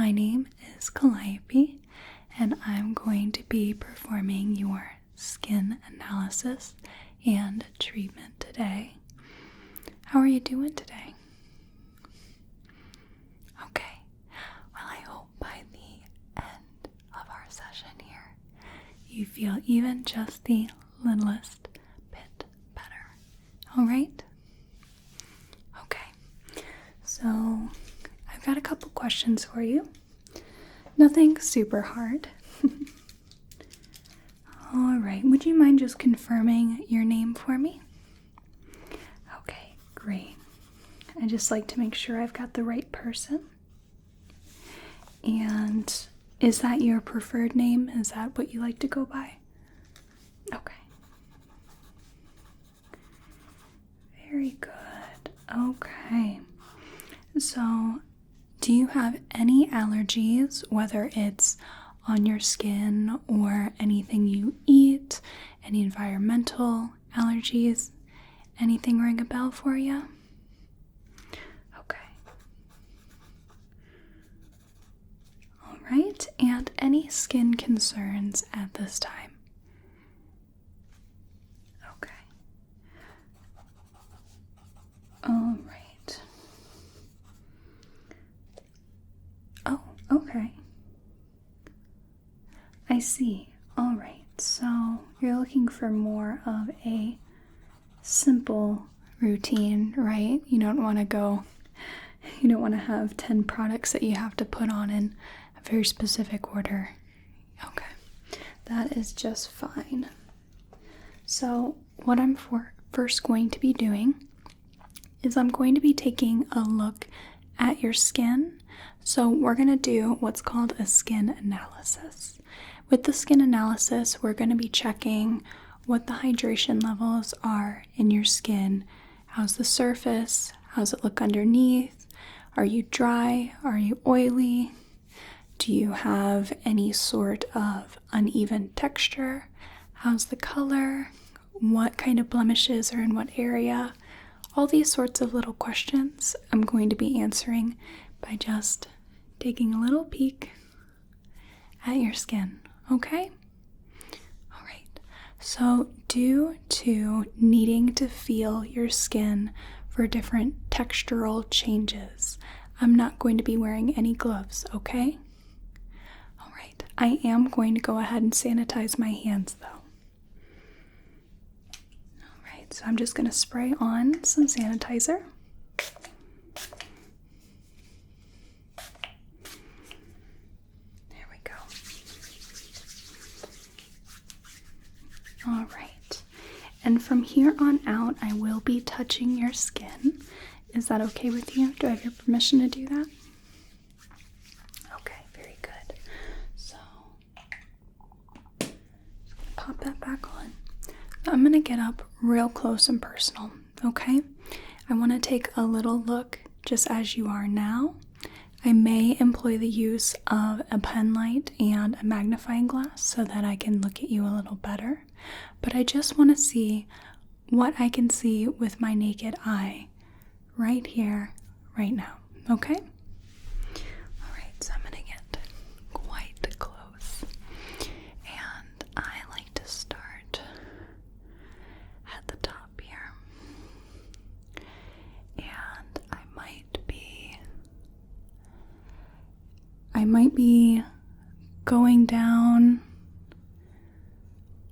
my name is Calliope, and I'm going to be performing your skin analysis and treatment today. How are you doing today? Okay, well, I hope by the end of our session here, you feel even just the littlest bit better. All right? Okay, so I've got a couple questions for you. Nothing super hard. All right, would you mind just confirming your name for me? Okay, great. I just like to make sure I've got the right person. And is that your preferred name? Is that what you like to go by? Okay. Very good. Okay. So, do you have any allergies, whether it's on your skin or anything you eat, any environmental allergies? Anything ring a bell for you? Okay. All right, and any skin concerns at this time? Okay. All right. Oh, okay. I see. All right, so you're looking for more of a simple routine, right? You don't want to have 10 products that you have to put on in a very specific order. Okay, that is just fine. So what I'm first going to be doing is I'm going to be taking a look at your skin. So we're going to do what's called a skin analysis. With the skin analysis, we're going to be checking what the hydration levels are in your skin. How's the surface? How's it look underneath? Are you dry? Are you oily? Do you have any sort of uneven texture? How's the color? What kind of blemishes are in what area? All these sorts of little questions I'm going to be answering by just taking a little peek at your skin, okay? All right, so due to needing to feel your skin for different textural changes, I'm not going to be wearing any gloves, okay? All right, I am going to go ahead and sanitize my hands though. All right, so I'm just going to spray on some sanitizer. All right, and from here on out, I will be touching your skin. Is that okay with you? Do I have your permission to do that? Okay, very good. So, just gonna pop that back on. I'm gonna get up real close and personal, okay? I wanna take a little look just as you are now. I may employ the use of a pen light and a magnifying glass so that I can look at you a little better. But I just want to see what I can see with my naked eye right here, right now, okay? All right, so I'm going to get quite close. And I like to start at the top here. And I might be going down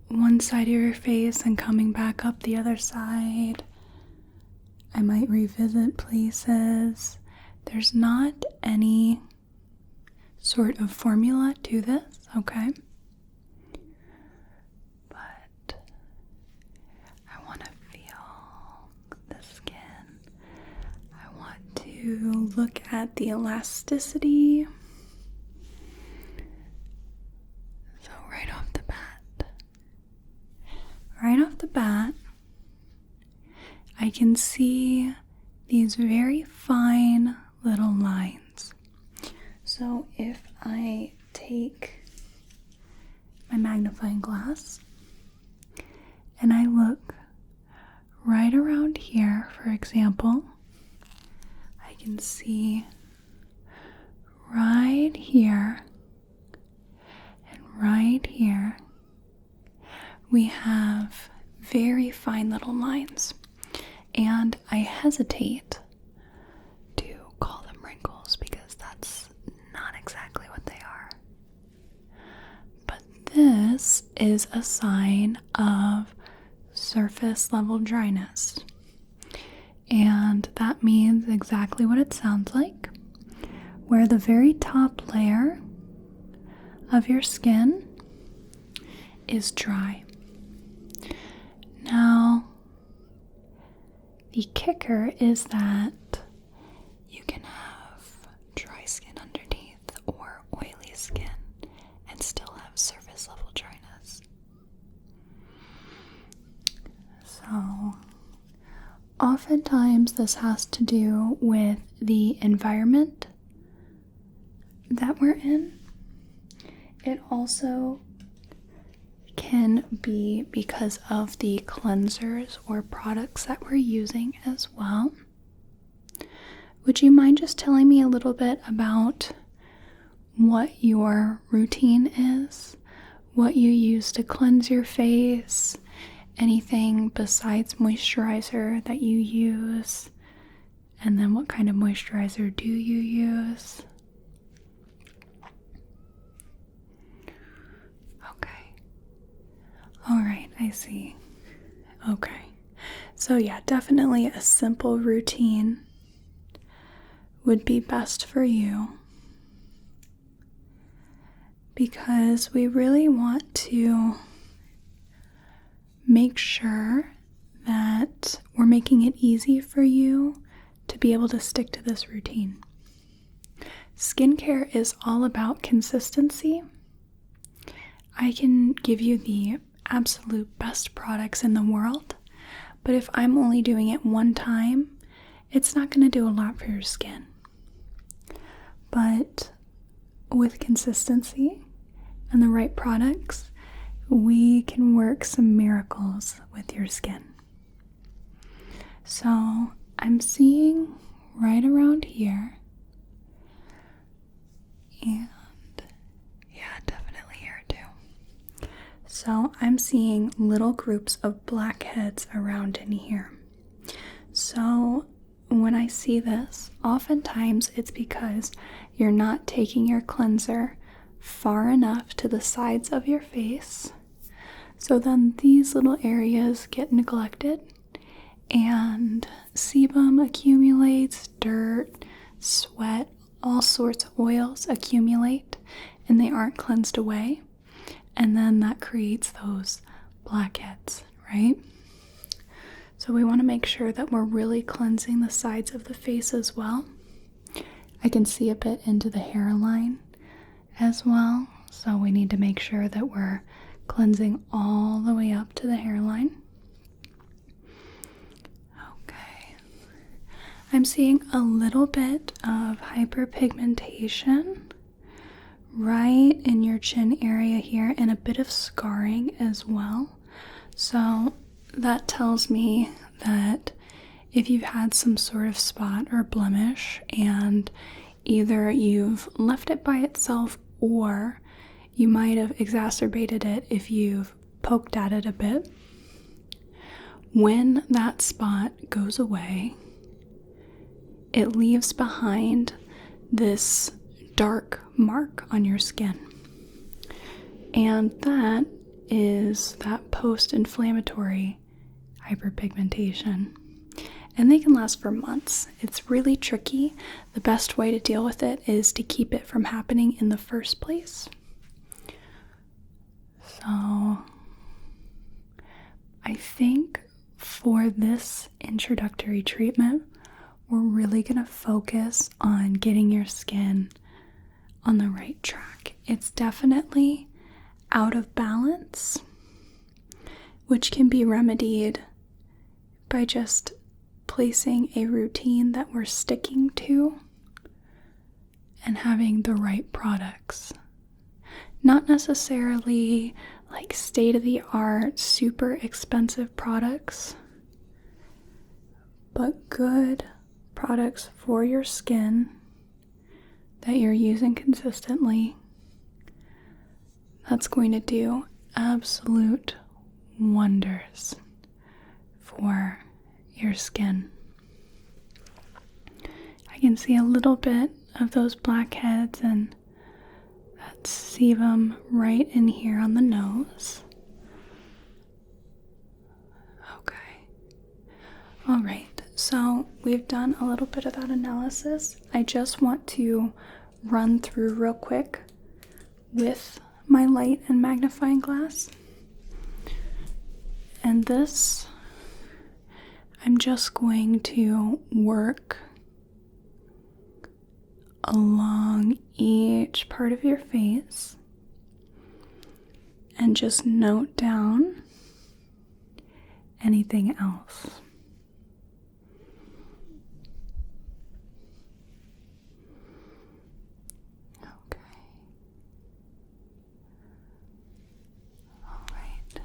one side of your face and coming back up the other side. I might revisit places. There's not any sort of formula to this, okay? But I want to feel the skin. I want to look at the elasticity. Right off the bat, I can see these very fine little lines. So if I take my magnifying glass and I look right around here, for example, I can see right here and right here, we have very fine little lines. And I hesitate to call them wrinkles because that's not exactly what they are. But this is a sign of surface level dryness. And that means exactly what it sounds like, where the very top layer of your skin is dry. Now, the kicker is that you can have dry skin underneath or oily skin and still have surface level dryness. So, oftentimes this has to do with the environment that we're in. It also can be because of the cleansers or products that we're using as well. Would you mind just telling me a little bit about what your routine is, what you use to cleanse your face, anything besides moisturizer that you use, and then what kind of moisturizer do you use? All right, I see. Okay. So yeah, definitely a simple routine would be best for you because we really want to make sure that we're making it easy for you to be able to stick to this routine. Skincare is all about consistency. I can give you the absolute best products in the world, but if I'm only doing it one time, it's not going to do a lot for your skin. But with consistency and the right products, we can work some miracles with your skin. So I'm seeing right around here, and yeah, definitely here too. So I'm seeing little groups of blackheads around in here. So when I see this, oftentimes it's because you're not taking your cleanser far enough to the sides of your face. So then these little areas get neglected and sebum accumulates, dirt, sweat, all sorts of oils accumulate and they aren't cleansed away. And then that creates those blackheads, right? So we want to make sure that we're really cleansing the sides of the face as well. I can see a bit into the hairline as well. So we need to make sure that we're cleansing all the way up to the hairline. Okay. I'm seeing a little bit of hyperpigmentation right in your chin area here and a bit of scarring as well. So that tells me that if you've had some sort of spot or blemish and either you've left it by itself or you might have exacerbated it if you've poked at it a bit, when that spot goes away, it leaves behind this dark mark on your skin. And that is that post-inflammatory hyperpigmentation. And they can last for months. It's really tricky. The best way to deal with it is to keep it from happening in the first place. So I think for this introductory treatment, we're really going to focus on getting your skin on the right track. It's definitely out of balance, which can be remedied by just placing a routine that we're sticking to and having the right products. Not necessarily like state-of-the-art, super expensive products, but good products for your skin that you're using consistently, that's going to do absolute wonders for your skin. I can see a little bit of those blackheads and that sebum right in here on the nose. Okay. All right, so we've done a little bit of that analysis. I just want to run through real quick with my light and magnifying glass. And this, I'm just going to work along each part of your face and just note down anything else. Okay. All right.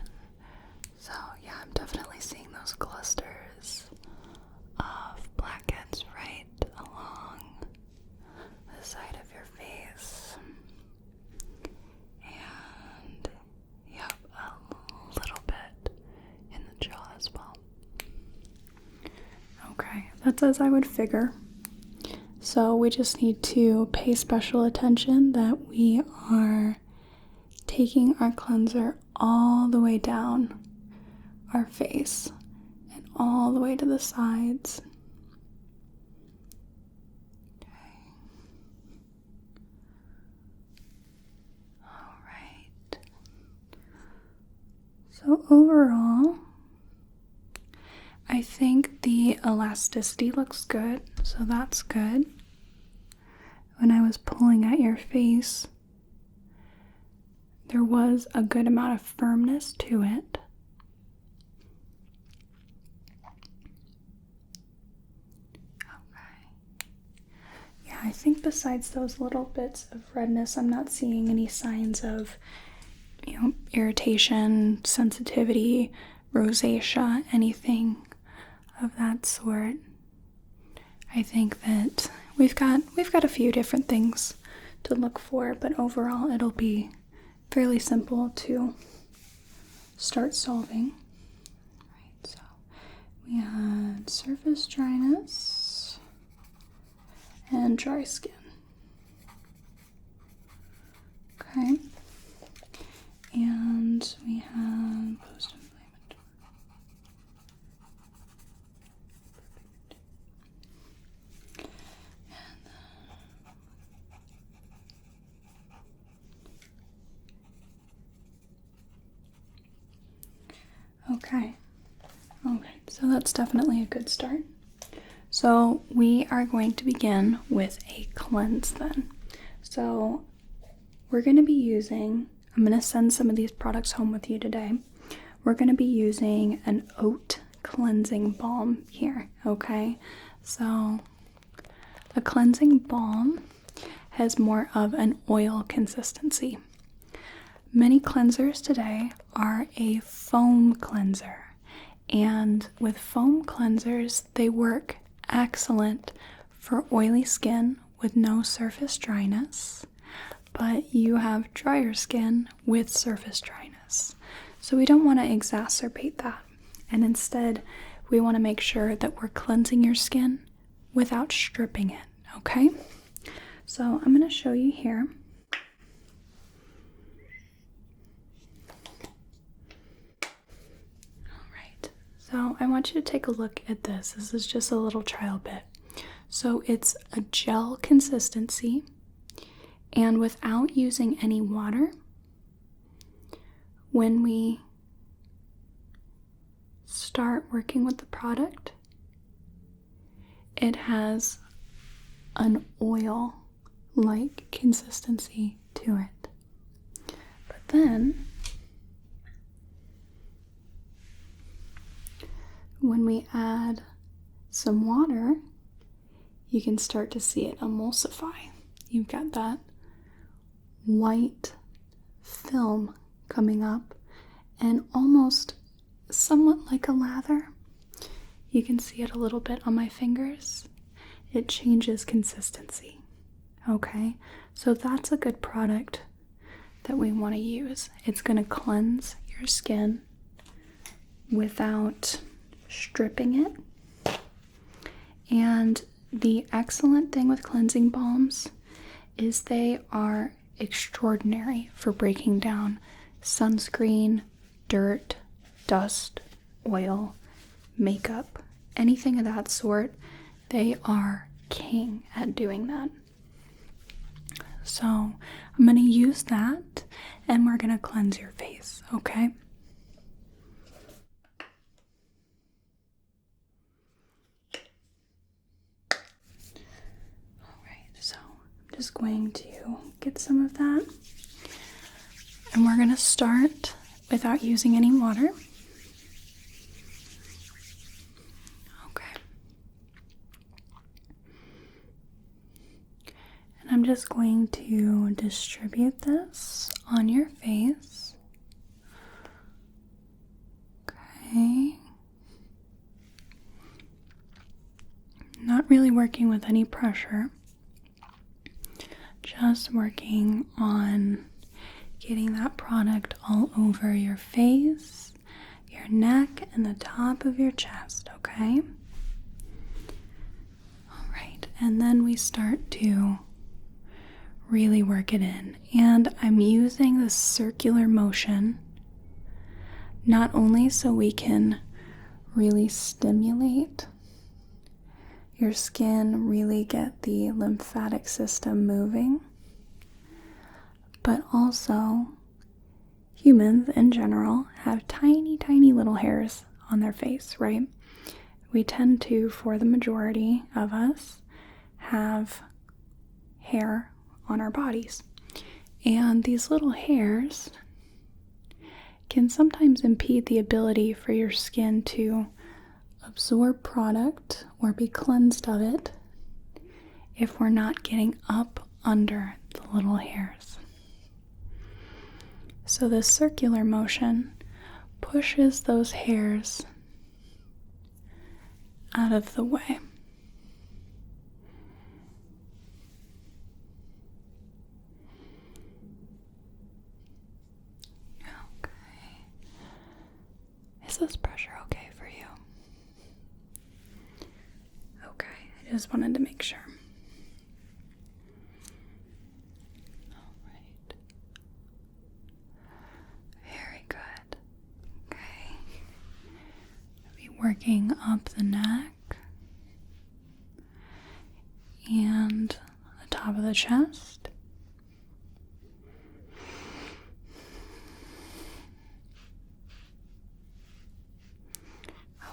So, yeah, I'm definitely seeing those clusters of blackheads right along the side of your face. And, yep, a little bit in the jaw as well. Okay, that's as I would figure. So we just need to pay special attention that we are taking our cleanser all the way down our face and all the way to the sides. Okay. All right. So overall, I think the elasticity looks good, so that's good. When I was pulling at your face, there was a good amount of firmness to it. Okay. Yeah, I think besides those little bits of redness, I'm not seeing any signs of, irritation, sensitivity, rosacea, anything of that sort. I think that we've got a few different things to look for, but overall it'll be fairly simple to start solving. Right, so we had surface dryness and dry skin. Okay. And we have post-inflammatory. Okay, so that's definitely a good start. So we are going to begin with a cleanse then. So we're going to be using, I'm going to send some of these products home with you today. We're going to be using an oat cleansing balm here, okay? So a cleansing balm has more of an oil consistency. Many cleansers today are a foam cleanser, and with foam cleansers, they work excellent for oily skin with no surface dryness, but you have drier skin with surface dryness. So we don't want to exacerbate that, and instead, we want to make sure that we're cleansing your skin without stripping it, okay? So I'm going to show you here. So I want you to take a look at this. This is just a little trial bit. So it's a gel consistency, and without using any water, when we start working with the product, it has an oil-like consistency to it. But then, when we add some water, you can start to see it emulsify. You've got that white film coming up and almost somewhat like a lather. You can see it a little bit on my fingers. It changes consistency. Okay, so that's a good product that we want to use. It's going to cleanse your skin without stripping it. And the excellent thing with cleansing balms is they are extraordinary for breaking down sunscreen, dirt, dust, oil, makeup, anything of that sort. They are king at doing that. So I'm going to use that and we're going to cleanse your face, okay? Alright, so I'm just going to get some of that. And we're going to start without using any water. Okay. And I'm just going to distribute this on your face. Okay. Not really working with any pressure. Just working on getting that product all over your face, your neck, and the top of your chest, okay? Alright, and then we start to really work it in. And I'm using this circular motion not only so we can really stimulate your skin, really get the lymphatic system moving, but also humans in general have tiny, tiny little hairs on their face, right? We tend to, for the majority of us, have hair on our bodies. And these little hairs can sometimes impede the ability for your skin to absorb product or be cleansed of it if we're not getting up under the little hairs. So this circular motion pushes those hairs out of the way. Okay. Is this pressure okay for you? Okay, I just wanted to make sure. Working up the neck and the top of the chest.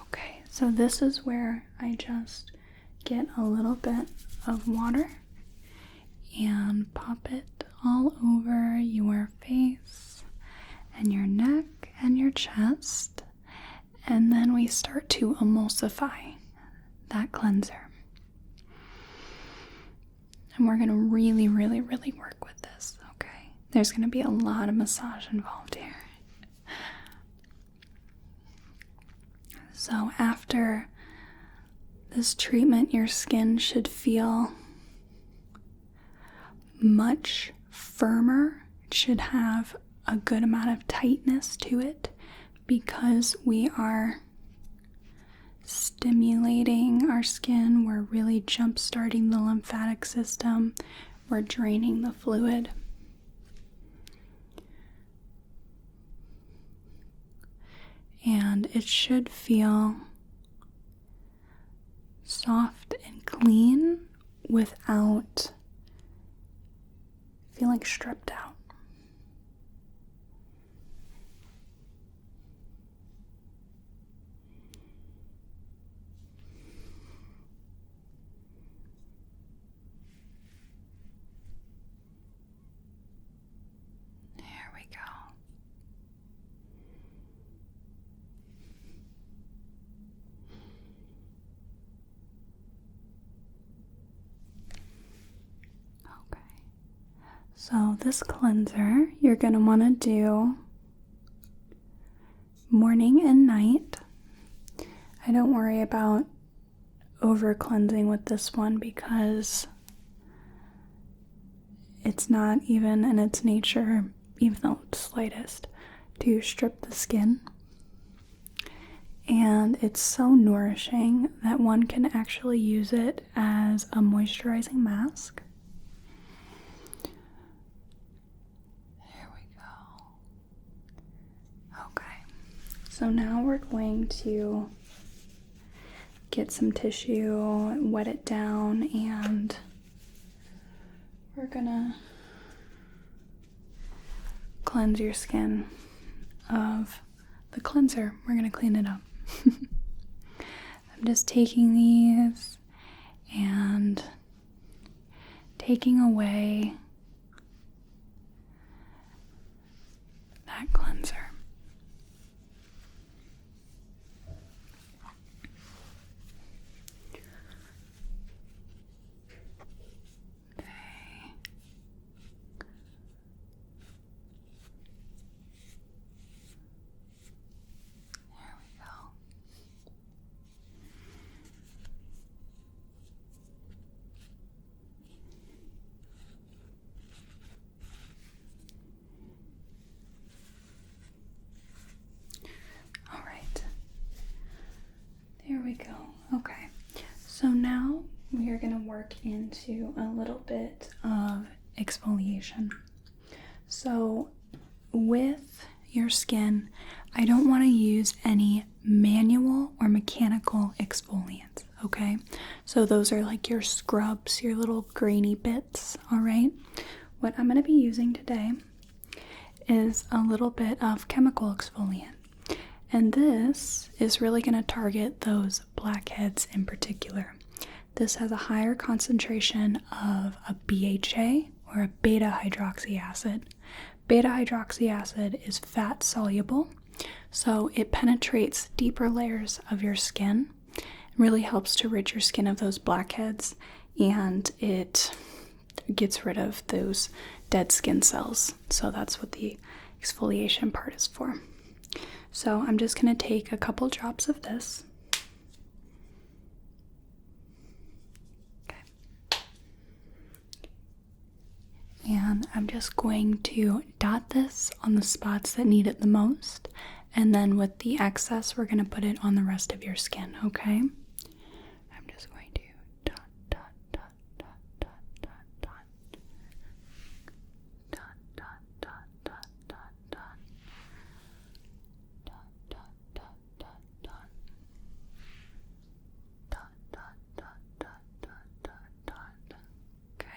Okay, so this is where I just get a little bit of water and pop it all over your face and your neck and your chest. And then we start to emulsify that cleanser. And we're going to really, really, really work with this, okay? There's going to be a lot of massage involved here. So after this treatment, your skin should feel much firmer. It should have a good amount of tightness to it, because we are stimulating our skin, we're really jump-starting the lymphatic system, we're draining the fluid. And it should feel soft and clean without feeling stripped out. So this cleanser, you're going to want to do morning and night. I don't worry about over cleansing with this one because it's not even in its nature, even though it's slightest, to strip the skin. And it's so nourishing that one can actually use it as a moisturizing mask. There we go. Okay, so now we're going to get some tissue, wet it down, and we're gonna cleanse your skin of the cleanser. We're gonna clean it up. I'm just taking these and taking away that cleanser. There we go. Okay, so now we are going to work into a little bit of exfoliation. So with your skin, I don't want to use any manual or mechanical exfoliants, okay? So those are like your scrubs, your little grainy bits, all right? What I'm going to be using today is a little bit of chemical exfoliant. And this is really going to target those blackheads in particular. This has a higher concentration of a BHA, or a beta-hydroxy acid. Beta-hydroxy acid is fat soluble, so it penetrates deeper layers of your skin. It really helps to rid your skin of those blackheads, and it gets rid of those dead skin cells. So that's what the exfoliation part is for. So I'm just going to take a couple drops of this. Okay. And I'm just going to dot this on the spots that need it the most. And then with the excess, we're going to put it on the rest of your skin, okay? I'm just going to dot, dot, dot, dot, dot, dot, dot. Dot, dot, dot, dot, dot, dot.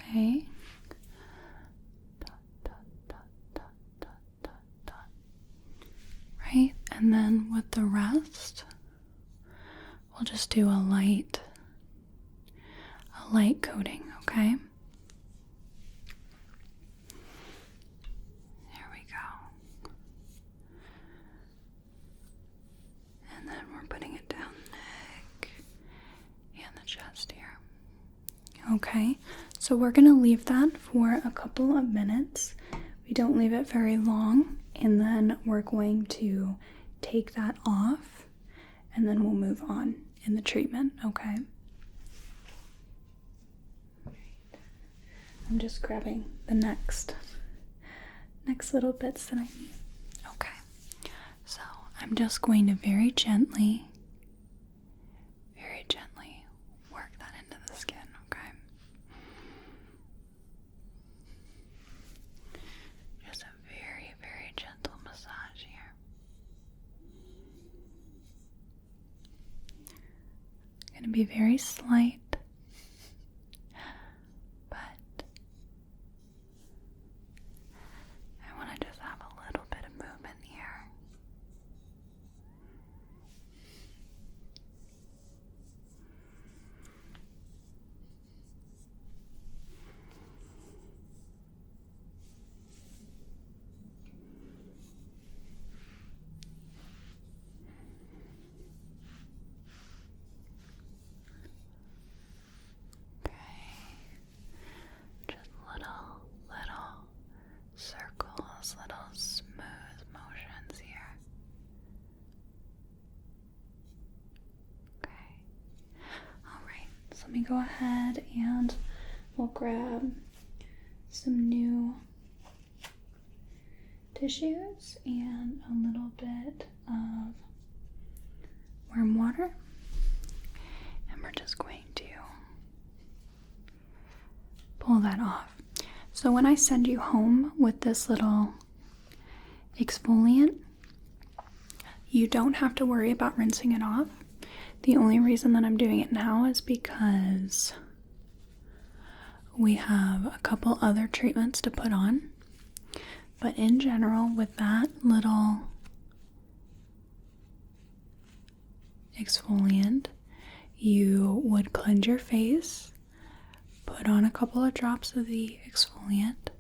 Okay. Right, and then with the rest, we'll just do a light coating, okay? There we go. And then we're putting it down the neck and the chest here. Okay, so we're going to leave that for a couple of minutes. We don't leave it very long, and then we're going to take that off, and then we'll move on in the treatment, okay? I'm just grabbing the next little bits that I need. Okay, so I'm just going to very gently work that into the skin, okay? Just a very, very gentle massage here. It's going to be very slight, but I want to just have a little bit of movement here. Little circles, little smooth motions here. Okay. Alright, so let me go ahead and we'll grab some new tissues and a little bit of warm water. And we're just going to pull that off. So when I send you home with this little exfoliant, you don't have to worry about rinsing it off. The only reason that I'm doing it now is because we have a couple other treatments to put on. But in general, with that little exfoliant, you would cleanse your face, put on a couple of drops of the exfoliant,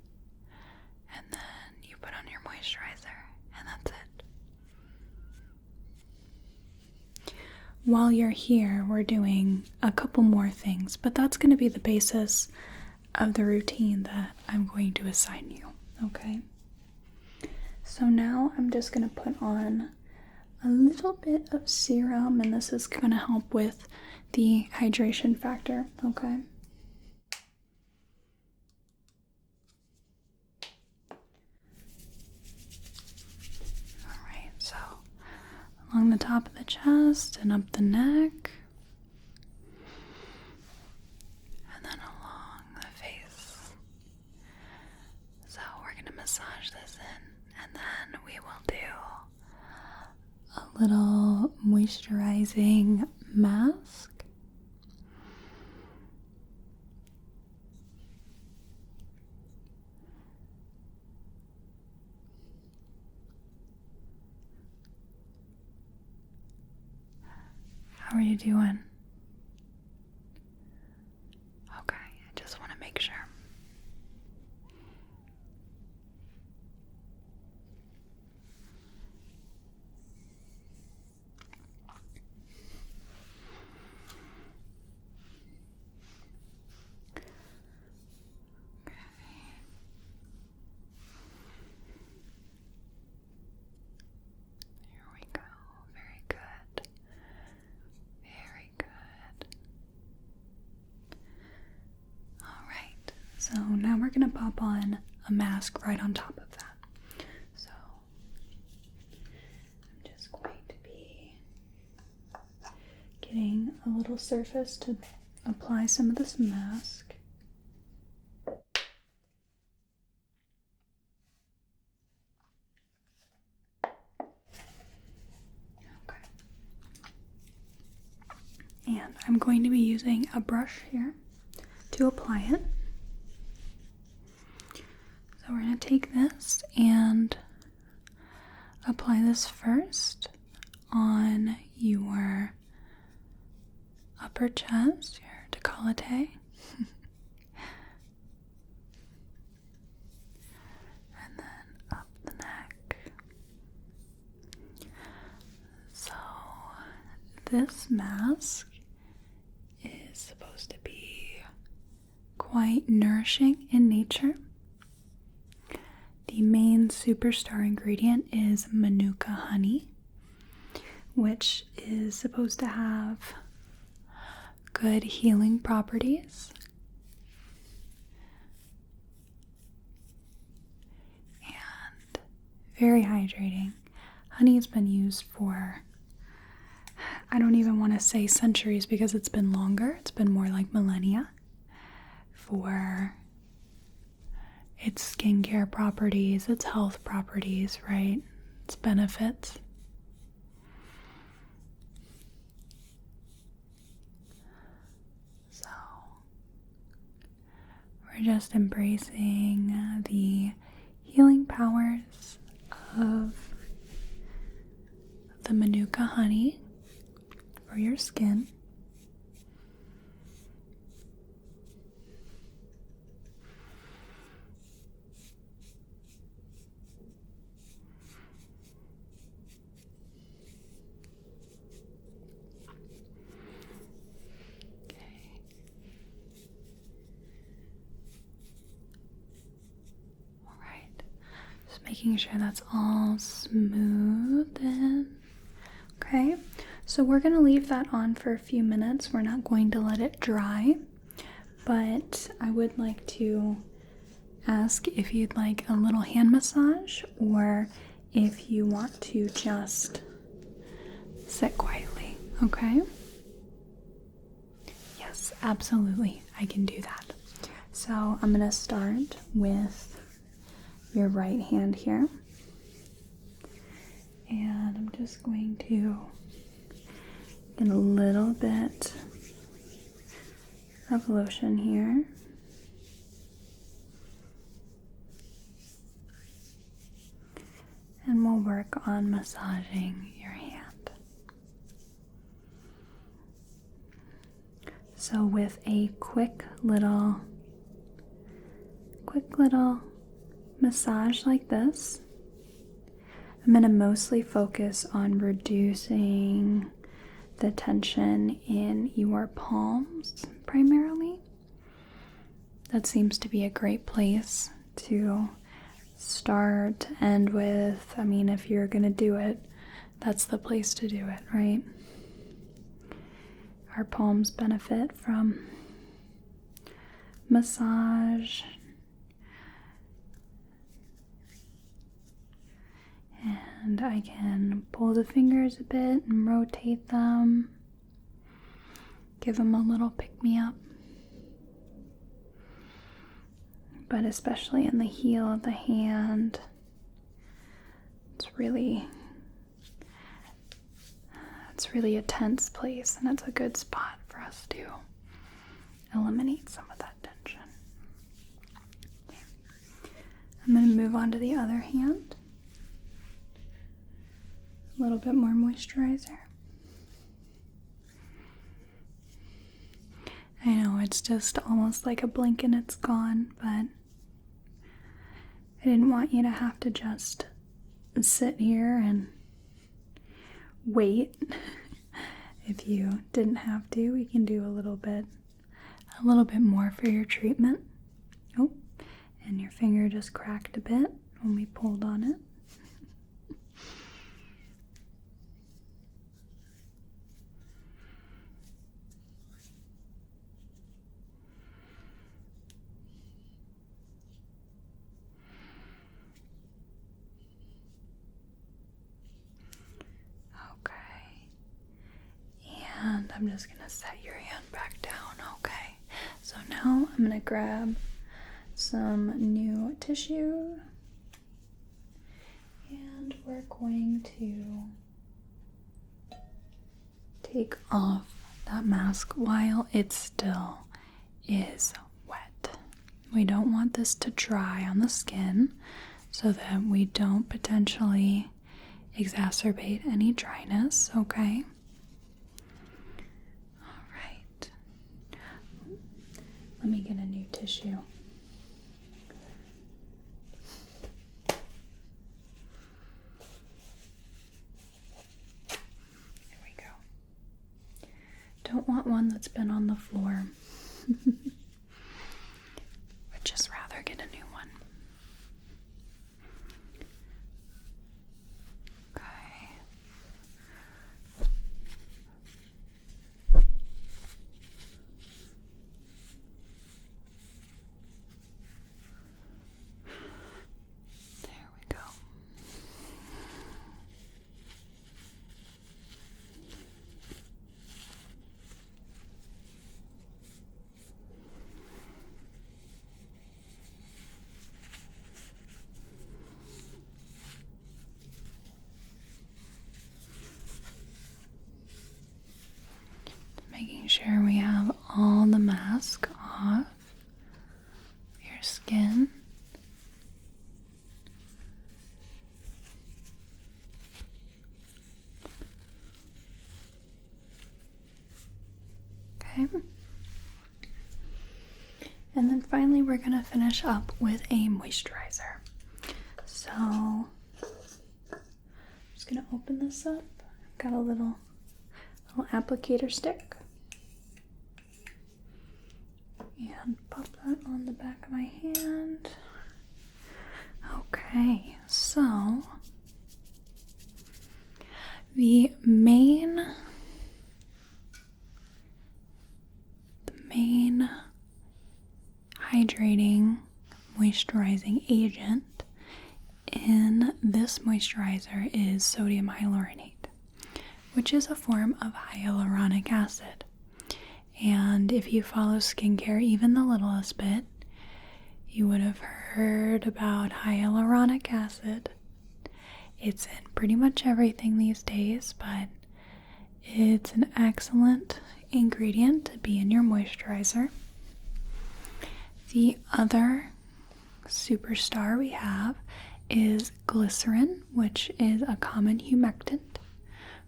and then you put on your moisturizer, and that's it. While you're here, we're doing a couple more things, but that's going to be the basis of the routine that I'm going to assign you, okay? So now I'm just going to put on a little bit of serum, and this is going to help with the hydration factor, okay? Alright, so along the top of the chest and up the neck, and then along the face. So we're going to massage this in, and then we will do a little moisturizing mask. How are you doing? Okay, I just want to make sure. So now we're going to pop on a mask right on top of that. So I'm just going to be getting a little surface to apply some of this mask. Okay. And I'm going to be using a brush here to apply it. So we're going to take this and apply this first on your upper chest, your décolleté. And then up the neck. So this mask is supposed to be quite nourishing in nature. The main superstar ingredient is manuka honey, which is supposed to have good healing properties and very hydrating. Honey has been used for, I don't even want to say centuries because it's been longer, it's been more like millennia, for its skincare properties, its health properties, right? Its benefits. So we're just embracing the healing powers of the manuka honey for your skin. Making sure that's all smooth in. Okay, so we're going to leave that on for a few minutes. We're not going to let it dry, but I would like to ask if you'd like a little hand massage or if you want to just sit quietly, okay? Yes, absolutely, I can do that. So I'm gonna start with your right hand here. And I'm just going to get a little bit of lotion here. And we'll work on massaging your hand. So with a quick little massage like this, I'm going to mostly focus on reducing the tension in your palms primarily. That seems to be a great place to start, end with. I mean, if you're going to do it, that's the place to do it, right? Our palms benefit from massage. And I can pull the fingers a bit and rotate them. Give them a little pick-me-up. But especially in the heel of the hand, it's really a tense place, and it's a good spot for us to eliminate some of that tension. I'm going to move on to the other hand. A little bit more moisturizer. I know it's just almost like a blink and it's gone, but I didn't want you to have to just sit here and wait. If you didn't have to, we can do a little bit more for your treatment. Oh, and your finger just cracked a bit when we pulled on it. And I'm just going to set your hand back down, okay? So now I'm going to grab some new tissue and we're going to take off that mask while it still is wet. We don't want this to dry on the skin so that we don't potentially exacerbate any dryness, okay? Let me get a new tissue. There we go. Don't want one that's been on the floor. Would just rather get a new one. Okay. Making sure we have all the mask off your skin. Okay. And then finally we're going to finish up with a moisturizer. So I'm just going to open this up. I've got a little applicator stick. And pop that on the back of my hand. Okay, so the main hydrating moisturizer moisturizing agent in this moisturizer is sodium hyaluronate, which is a form of hyaluronic acid. And if you follow skincare even the littlest bit, you would have heard about hyaluronic acid. It's in pretty much everything these days, but it's an excellent ingredient to be in your moisturizer. The other superstar we have is glycerin, which is a common humectant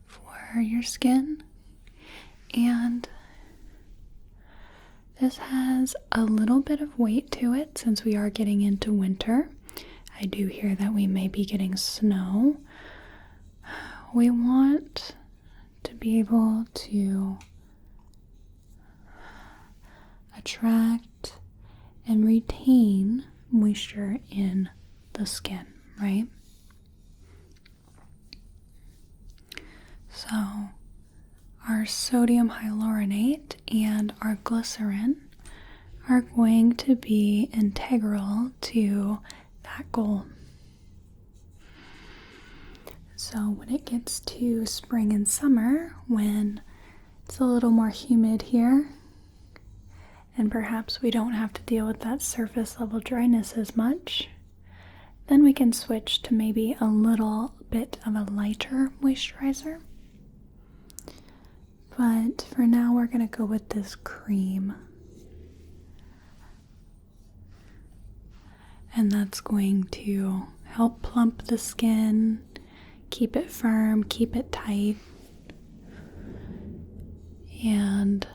for your skin. And this has a little bit of weight to it since we are getting into winter. I do hear that we may be getting snow. We want to be able to attract and retain moisture in the skin, right? So our sodium hyaluronate and our glycerin are going to be integral to that goal. So when it gets to spring and summer, when it's a little more humid here, and perhaps we don't have to deal with that surface level dryness as much, then we can switch to maybe a little bit of a lighter moisturizer. But for now, we're going to go with this cream. And that's going to help plump the skin, keep it firm, keep it tight, and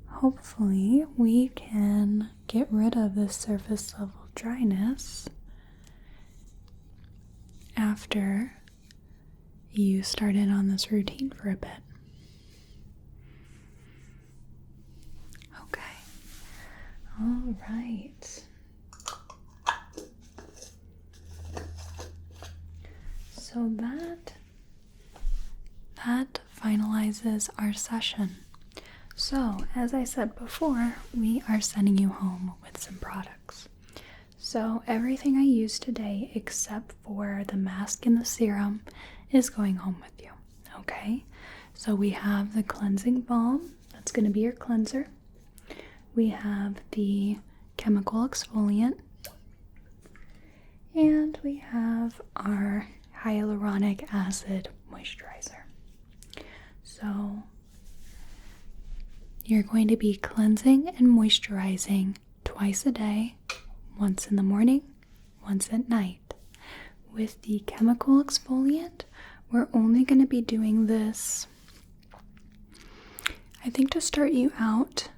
hopefully we can get rid of this surface level dryness after you started on this routine for a bit. Okay. All right. So that finalizes our session. So, as I said before, we are sending you home with some products. So, everything I used today, except for the mask and the serum, is going home with you, okay? So, we have the cleansing balm. That's going to be your cleanser. We have the chemical exfoliant. And we have our hyaluronic acid moisturizer. So, you're going to be cleansing and moisturizing twice a day, once in the morning, once at night. With the chemical exfoliant, we're only going to be doing this, I think to start you out,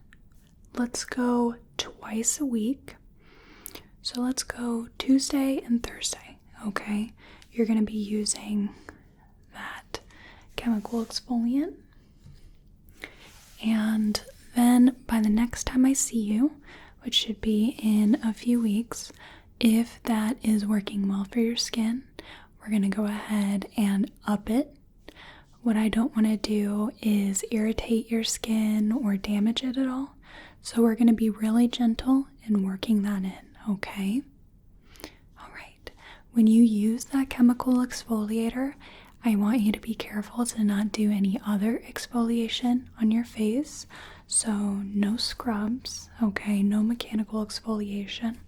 let's go twice a week. So let's go Tuesday and Thursday, okay? You're going to be using that chemical exfoliant. And then by the next time I see you, which should be in a few weeks, if that is working well for your skin, we're going to go ahead and up it. What I don't want to do is irritate your skin or damage it at all. So we're going to be really gentle in working that in, okay? All right. When you use that chemical exfoliator, I want you to be careful to not do any other exfoliation on your face. So no scrubs, okay? No mechanical exfoliation.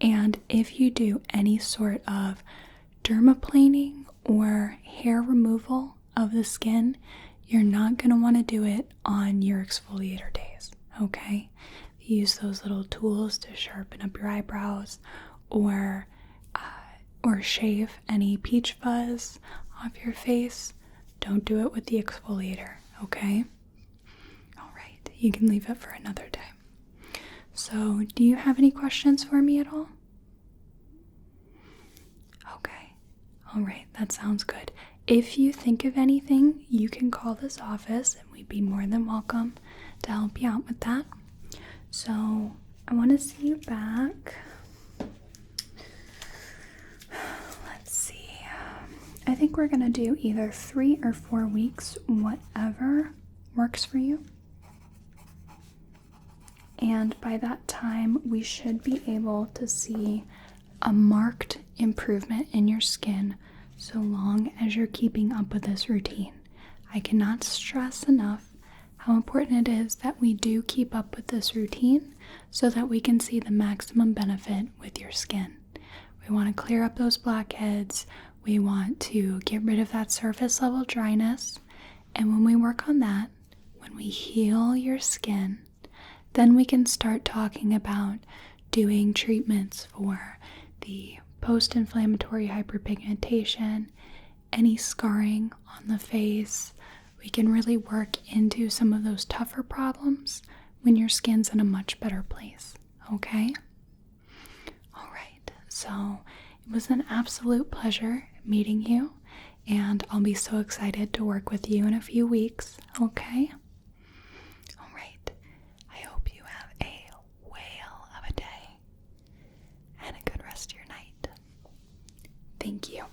And if you do any sort of dermaplaning or hair removal of the skin, you're not going to want to do it on your exfoliator days, okay? Use those little tools to sharpen up your eyebrows or shave any peach fuzz off your face. Don't do it with the exfoliator, okay? All right, you can leave it for another day. So, do you have any questions for me at all? Okay, all right, that sounds good. If you think of anything, you can call this office and we'd be more than welcome to help you out with that. So, I want to see you back. I think we're going to do either 3 or 4 weeks, whatever works for you. And by that time, we should be able to see a marked improvement in your skin so long as you're keeping up with this routine. I cannot stress enough how important it is that we do keep up with this routine so that we can see the maximum benefit with your skin. We want to clear up those blackheads. We want to get rid of that surface level dryness. And when we work on that, when we heal your skin, then we can start talking about doing treatments for the post-inflammatory hyperpigmentation, any scarring on the face. We can really work into some of those tougher problems when your skin's in a much better place, okay? All right, so it was an absolute pleasure meeting you, and I'll be so excited to work with you in a few weeks, okay? All right, I hope you have a whale of a day and a good rest of your night. Thank you.